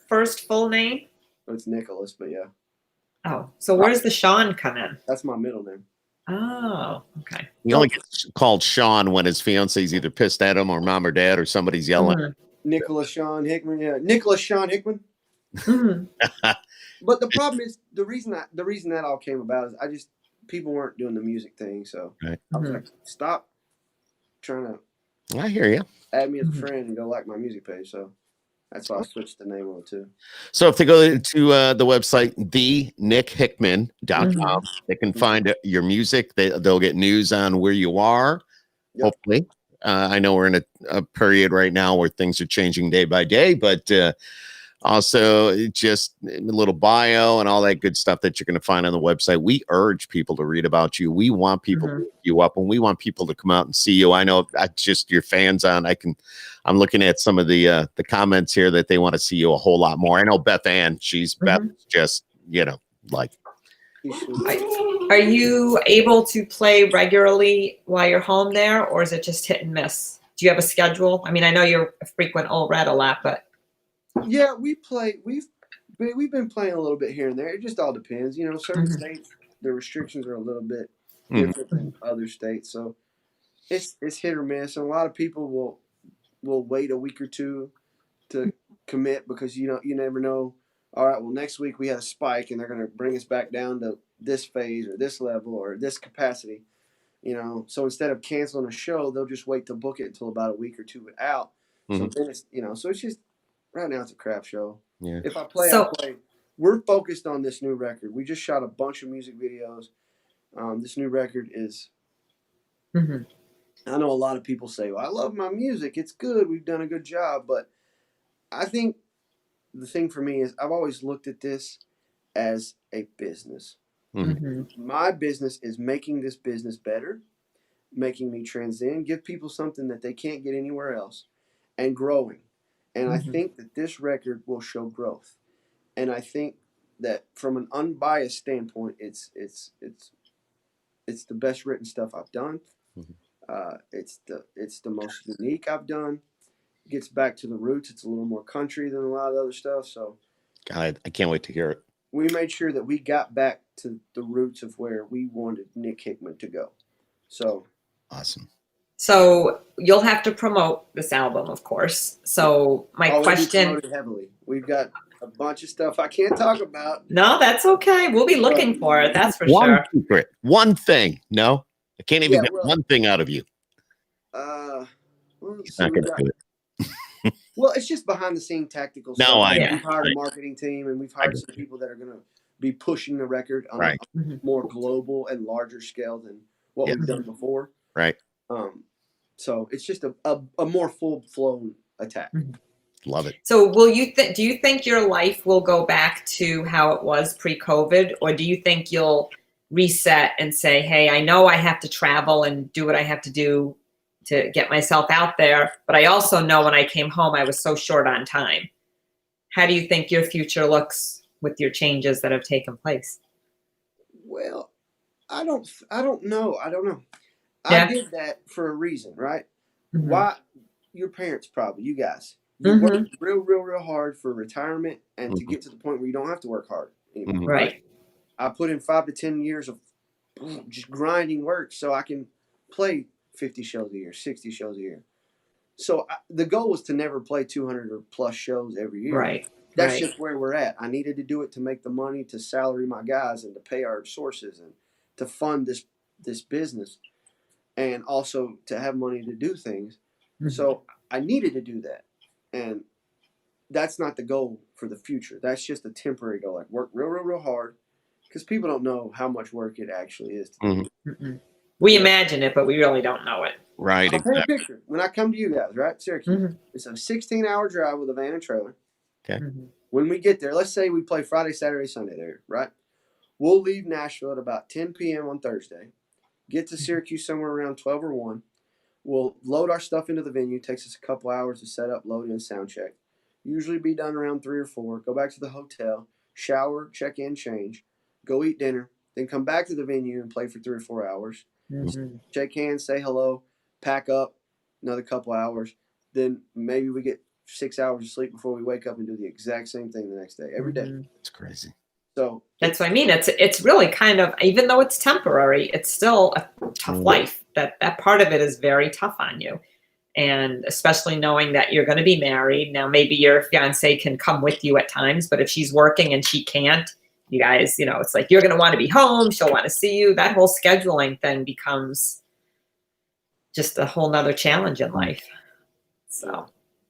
first full name? It's Nicholas, but yeah. Oh, so where does the Sean come in? That's my middle name. Oh, okay. He only gets called Sean when his fiance's either pissed at him or mom or dad or somebody's yelling. Mm-hmm. Nicholas Sean Hickman, yeah. Nicholas Sean Hickman. Mm-hmm. But the problem is the reason that all came about is people weren't doing the music thing, so right. I was like, stop trying to. I hear you. Add me as a friend and go like my music page. So that's why I switched the name on it too. So if they go to the website, thenickhickman.com, they can find your music. They'll get news on where you are. Yep. Hopefully. I know we're in a period right now where things are changing day by day, but also just a little bio and all that good stuff that you're going to find on the website. We urge people to read about you. We want people to look you up, and we want people to come out and see you. I know just your fans I'm looking at some of the comments here that they want to see you a whole lot more. I know Beth Ann, Beth just, like. Are you able to play regularly while you're home there, or is it just hit and miss? Do you have a schedule? I mean, I know you're a frequent old red a lot, but. Yeah, we play. We've been playing a little bit here and there. It just all depends. Certain states, the restrictions are a little bit different than other states, so it's hit or miss. And a lot of people will wait a week or two to commit because you never know. All right, well, next week we had a spike and they're going to bring us back down to this phase or this level or this capacity. So instead of canceling a show, they'll just wait to book it until about a week or two out. So then it's so it's just. Right now, it's a crap show. Yeah. If I play, I play. We're focused on this new record. We just shot a bunch of music videos. This new record is. I know a lot of people say, "Well, I love my music. It's good. We've done a good job." But I think the thing for me is I've always looked at this as a business. My business is making this business better, making me transcend, give people something that they can't get anywhere else, and growing. And I think that this record will show growth. And I think that from an unbiased standpoint, it's the best written stuff I've done. It's the most unique I've done. It gets back to the roots. It's a little more country than a lot of the other stuff. So God, I can't wait to hear it. We made sure that we got back to the roots of where we wanted Nick Hickman to go. So awesome. So you'll have to promote this album, of course. So my question. Heavily. We've got a bunch of stuff I can't talk about. No, that's okay. We'll be looking for it. That's for one sure. Secret, one thing. No, I can't even get one thing out of you. He's not going to do it. Well, it's just behind the scene tactical stuff. We've hired a marketing team, and we've hired some people that are going to be pushing the record on a more global and larger scale than what we've done before. Right. So it's just a more full-blown attack. Love it. So do you think your life will go back to how it was pre-COVID, or do you think you'll reset and say, hey, I know I have to travel and do what I have to do to get myself out there, but I also know when I came home, I was so short on time. How do you think your future looks with your changes that have taken place? Well, I don't know. Yeah. I did that for a reason, right? Why? Your parents probably, you guys. You worked real hard for retirement and to get to the point where you don't have to work hard anymore. Right. I put in 5 to 10 years of just grinding work so I can play 50 shows a year, 60 shows a year. So the goal was to never play 200 or plus shows every year. Right. That's just where we're at. I needed to do it to make the money to salary my guys and to pay our sources and to fund this business and also to have money to do things. So I needed to do that. And that's not the goal for the future. That's just a temporary goal. Like work real hard, because people don't know how much work it actually is to do. Mm-mm. We imagine it, but we really don't know it. Right. I'll paint a picture. When I come to you guys, right, Syracuse, it's a 16-hour drive with a van and trailer. Okay. When we get there, let's say we play Friday, Saturday, Sunday there, right? We'll leave Nashville at about 10 p.m. on Thursday, get to Syracuse somewhere around 12 or 1. We'll load our stuff into the venue. It takes us a couple hours to set up, load in, sound check. Usually be done around 3 or 4. Go back to the hotel, shower, check in, change, go eat dinner, then come back to the venue and play for 3 or 4 hours. Shake hands, say hello, pack up, another couple hours. Then maybe we get 6 hours of sleep before we wake up and do the exact same thing the next day, every day. It's crazy. So that's what I mean. It's really kind of, even though it's temporary, it's still a tough life. That part of it is very tough on you. And especially knowing that you're going to be married. Now, maybe your fiance can come with you at times, but if she's working and she can't, you guys, it's like you're going to want to be home. She'll want to see you. That whole scheduling thing becomes just a whole nother challenge in life. So,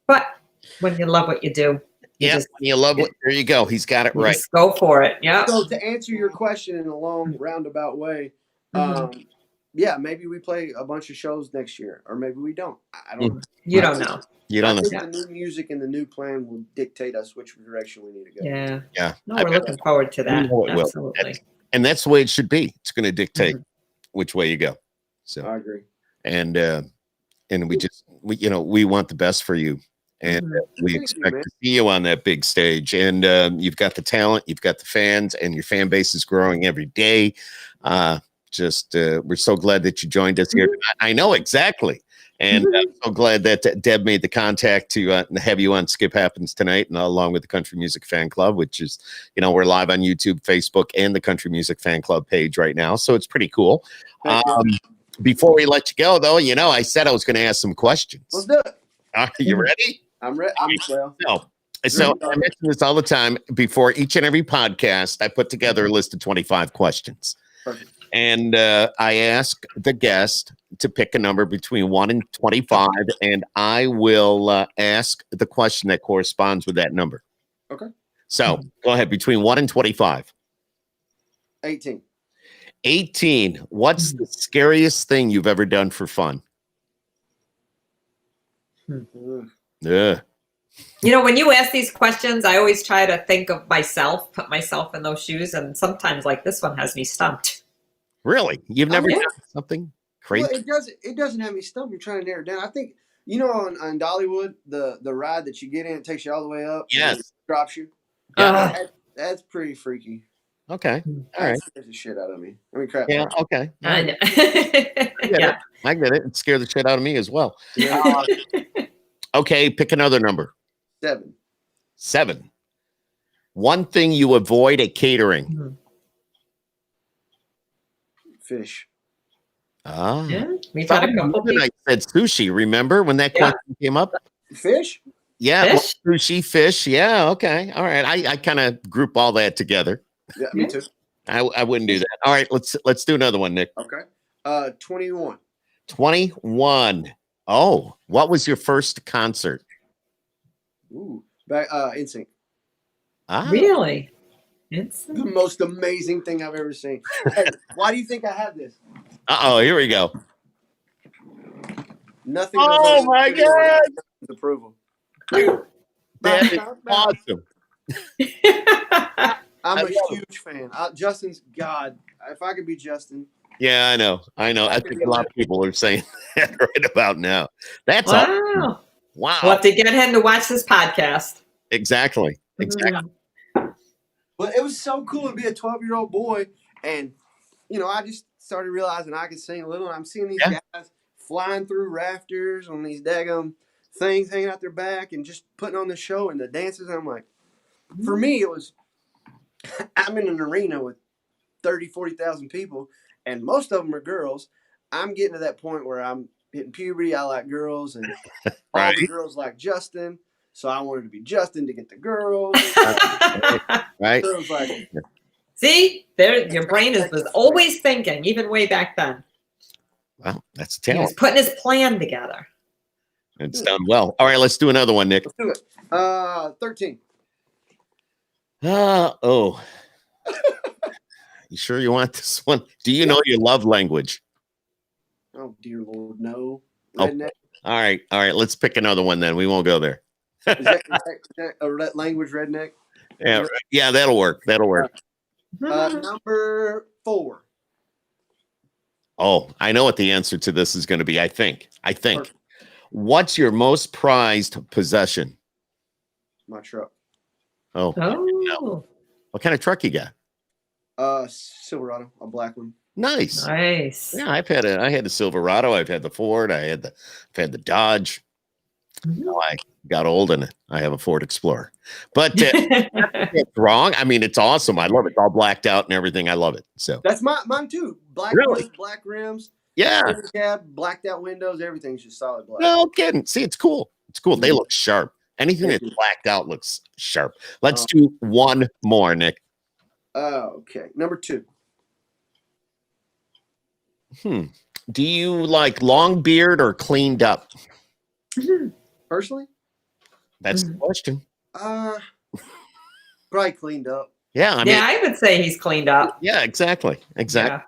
but when you love what you do, you love what, there you go. He's got it right. Just go for it. Yeah. So to answer your question in a long roundabout way, yeah, maybe we play a bunch of shows next year, or maybe we don't. I don't know. You don't know. You don't I know. think the new music and the new plan will dictate us which direction we need to go. Yeah. Yeah. No, we're looking forward to that. Absolutely. And that's the way it should be. It's going to dictate which way you go. So I agree. And we want the best for you. And we expect to see you on that big stage. And you've got the talent, you've got the fans, and your fan base is growing every day. We're so glad that you joined us here. I know exactly. And I'm so glad that Deb made the contact to have you on Skip Happens tonight, and along with the Country Music Fan Club, which is, we're live on YouTube, Facebook, and the Country Music Fan Club page right now. So it's pretty cool. Before we let you go, though, I said I was going to ask some questions. Let's do it. Are you ready? I'm ready. So I mention this all the time. Before each and every podcast, I put together a list of 25 questions. Perfect. And I ask the guest to pick a number between 1 and 25, and I will ask the question that corresponds with that number. Okay. So go ahead, between 1 and 25. 18. 18. What's the scariest thing you've ever done for fun? Yeah. When you ask these questions, I always try to think of myself, put myself in those shoes, and sometimes, like this one, has me stumped. Really? You've never done something crazy? Well, it doesn't have me stumped. You're trying to narrow it down. I think, on Dollywood, the ride that you get in, it takes you all the way up. Yes. It drops you. Yeah. That's pretty freaky. Okay. All right. That scares the shit out of me. I mean, crap. Yeah. Okay. I know. I get it. It scared the shit out of me as well. Yeah. Okay. Pick another number. 7. 7. One thing you avoid at catering. Fish. Yeah, we've had a couple people. I said sushi. Remember when that question came up? Fish? Yeah, fish? Well, sushi, fish. Yeah, okay. All right. I kind of group all that together. Yeah, me too. I wouldn't do that. All right, let's do another one, Nick. Okay. 21. 21. Oh, what was your first concert? Ooh, back NSYNC. Really? It's the most amazing thing I've ever seen. Hey, why do you think I have this? Here we go. Nothing. Oh my God! Approval. That is awesome. I'm a huge fan. Justin's God. If I could be Justin. Yeah, I know. I think a lot of people are saying that right about now. That's wow. Wow. We'll have to get him to watch this podcast. Exactly. But it was so cool to be a 12-year-old boy, and I just started realizing I could sing a little. And I'm seeing these guys flying through rafters on these daggum things hanging out their back and just putting on the show and the dances. And I'm like, for me, it was, I'm in an arena with 30, 40,000 people, and most of them are girls. I'm getting to that point where I'm hitting puberty. I like girls, and all the girls like Justin. So I wanted to be Justin to get the girls. Right. So it was like, see, your brain was always thinking, even way back then. Well, that's talent. He was putting his plan together. It's done well. All right, let's do another one, Nick. Let's do it. 13. Oh. You sure you want this one? Do you know your love language? Oh, dear Lord, no. Oh. Redneck. All right. Let's pick another one then. We won't go there. Is that a language redneck? Yeah, that'll work. Number 4. Oh, I know what the answer to this is going to be. I think. Perfect. What's your most prized possession? My truck. Oh. Oh. What kind of truck you got? Silverado, a black one. Nice. Yeah, I had the Silverado. I've had the Ford. I've had the Dodge. Now I got old and I have a Ford Explorer. But it's wrong. I mean, it's awesome. I love it. It's all blacked out and everything. I love it. So that's mine too. Black really? Black rims. Yeah. Cab, blacked out windows. Everything's just solid black. No kidding. See, it's cool. They look sharp. Anything that's blacked out looks sharp. Let's do one more, Nick. Okay. Number 2. Do you like long beard or cleaned up? Personally? That's the question. Probably cleaned up. Yeah, I mean, I would say he's cleaned up. Yeah, exactly. Yeah.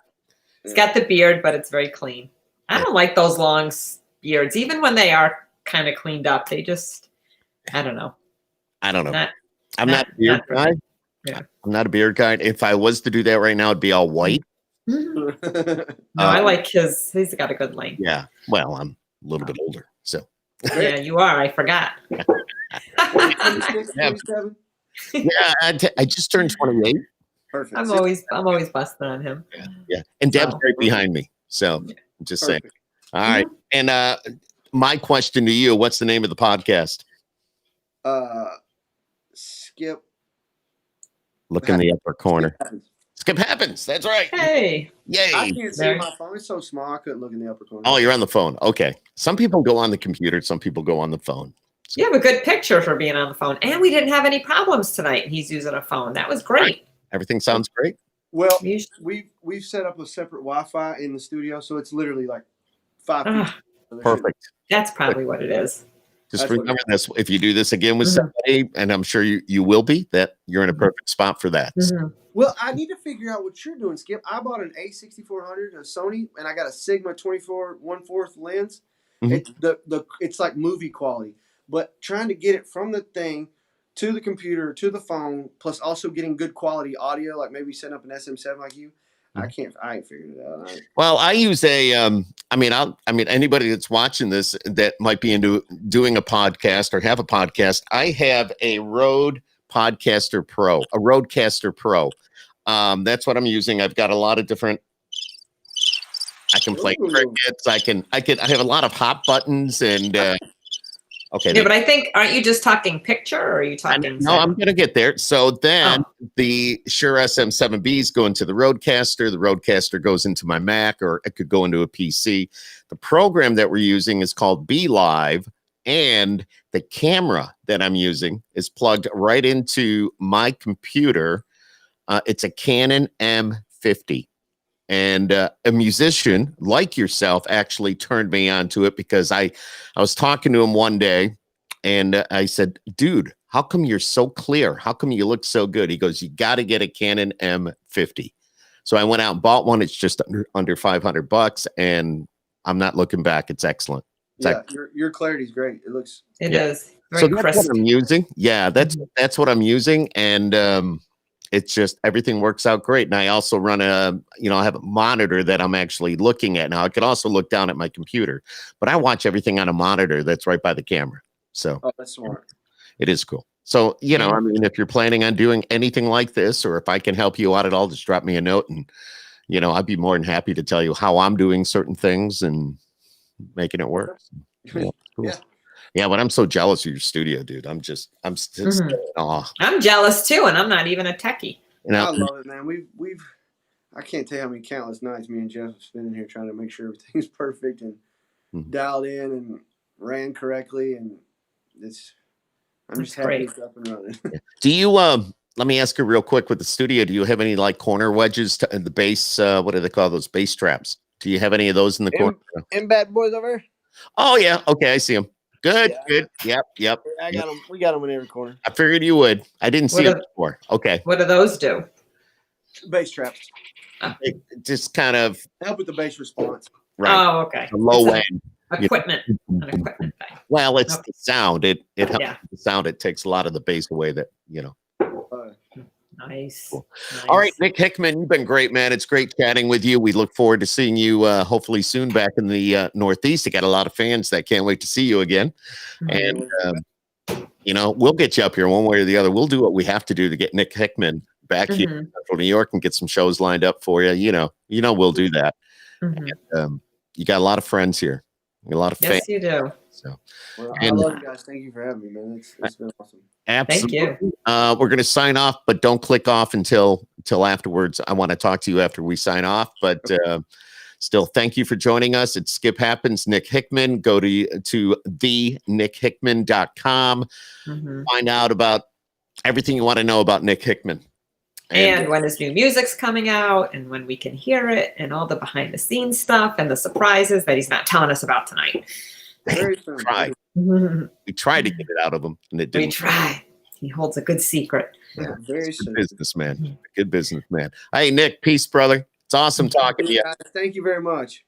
He's got the beard, but it's very clean. I don't like those long beards, even when they are kind of cleaned up. They just, I don't know. I'm not a beard guy. Yeah. I'm not a beard guy. If I was to do that right now, it'd be all white. No, I like his. He's got a good length. Yeah. Well, I'm a little bit older, so. Yeah, you are. I forgot. Yeah, I just turned 28. Perfect. I'm always busting on him. Yeah. And Deb's right behind me. So I'm just saying. All right. And my question to you, what's the name of the podcast? Skip. Look in the upper corner. Skip Happens. That's right. Hey. Yay. I can't see my phone. It's so small. I couldn't look in the upper corner. Oh, you're on the phone. Okay. Some people go on the computer. Some people go on the phone. So. You have a good picture for being on the phone. And we didn't have any problems tonight. He's using a phone. That was great. Right. Everything sounds great. Well, we've set up a separate Wi-Fi in the studio, so it's literally like 5 people. Perfect. That's probably what it is. Just remember this. If you do this again with somebody, and I'm sure you will be, that you're in a perfect spot for that. So. Well, I need to figure out what you're doing, Skip. I bought an A6400, a Sony, and I got a Sigma 24 1/4 lens. It's like movie quality, but trying to get it from the thing to the computer to the phone, plus also getting good quality audio, like maybe setting up an SM7 like you. I ain't figured it out. Well, I use anybody that's watching this that might be into doing a podcast or have a podcast, I have a Rodecaster Pro. That's what I'm using. I've got a lot of different. I can play crickets. I have a lot of hot buttons and. Okay. Yeah, but I think, aren't you just talking picture or are you talking? No, I'm going to get there. So then the Shure SM7Bs go into the Rodecaster. The Rodecaster goes into my Mac, or it could go into a PC. The program that we're using is called Be Live, and the camera that I'm using is plugged right into my computer. It's a Canon M50. And a musician like yourself actually turned me on to it because I was talking to him one day and I said, dude, how come you're so clear? How come you look so good? He goes, you got to get a Canon M50. So I went out and bought one. It's just under $500 and I'm not looking back. It's excellent. Your clarity's great. It is. So that's what I'm using. Yeah, that's what I'm using. And it's just everything works out great. And I also run I have a monitor that I'm actually looking at now. I could also look down at my computer, but I watch everything on a monitor that's right by the camera. So that's smart. It is cool. So, if you're planning on doing anything like this, or if I can help you out at all, just drop me a note and, I'd be more than happy to tell you how I'm doing certain things and making it work. Cool. Yeah, but I'm so jealous of your studio, dude. I'm just in awe. I'm jealous too, and I'm not even a techie. I love it, man. I can't tell you how many countless nights me and Jeff have spent in here trying to make sure everything's perfect and dialed in and ran correctly, and I'm just happy it's up and running. Do you let me ask you real quick with the studio, do you have any like corner wedges to the bass, what do they call those, bass traps? Do you have any of those in the corner? And bad boys over here? Oh yeah, okay, I see them. Good, Yeah, good. Yep. I got them. We got them in every corner. I figured you would. I didn't see What it before. Okay. What do those do? Bass traps It just kind of help with the bass response. right. Oh, okay. The low It's end. equipment, an equipment thing. Well, it's Okay. the sound. It helps Yeah. with the sound. It takes a lot of the bass away that, Nice. Cool. Nice. All right, Nick Hickman, you've been great, man. It's great chatting with you. We look forward to seeing you hopefully soon back in the Northeast. I got a lot of fans that can't wait to see you again. Mhm. And, we'll get you up here one way or the other. We'll do what we have to do to get Nick Hickman back here in Central New York and get some shows lined up for you. We'll do that. Mhm. And, you got a lot of friends here. A lot of fans. Yes, you do. So, Well, I love you guys. Thank you for having me, man. It's been awesome. absolutely. Thank you. We're going to sign off, but don't click off until afterwards. I want to talk to you after we sign off, but still, thank you for joining us. It's Skip Happens, Nick Hickman. Go to thenickhickman.com. Find out about everything you want to know about Nick Hickman. And when his new music's coming out and when we can hear it and all the behind the scenes stuff and the surprises that he's not telling us about tonight. Very soon. We tried to get it out of him, and it We didn't. try. He holds a good secret. Yeah, very Good soon. businessman. Good businessman. Hey, Nick, peace, brother. It's awesome talking to you. Thank you very much.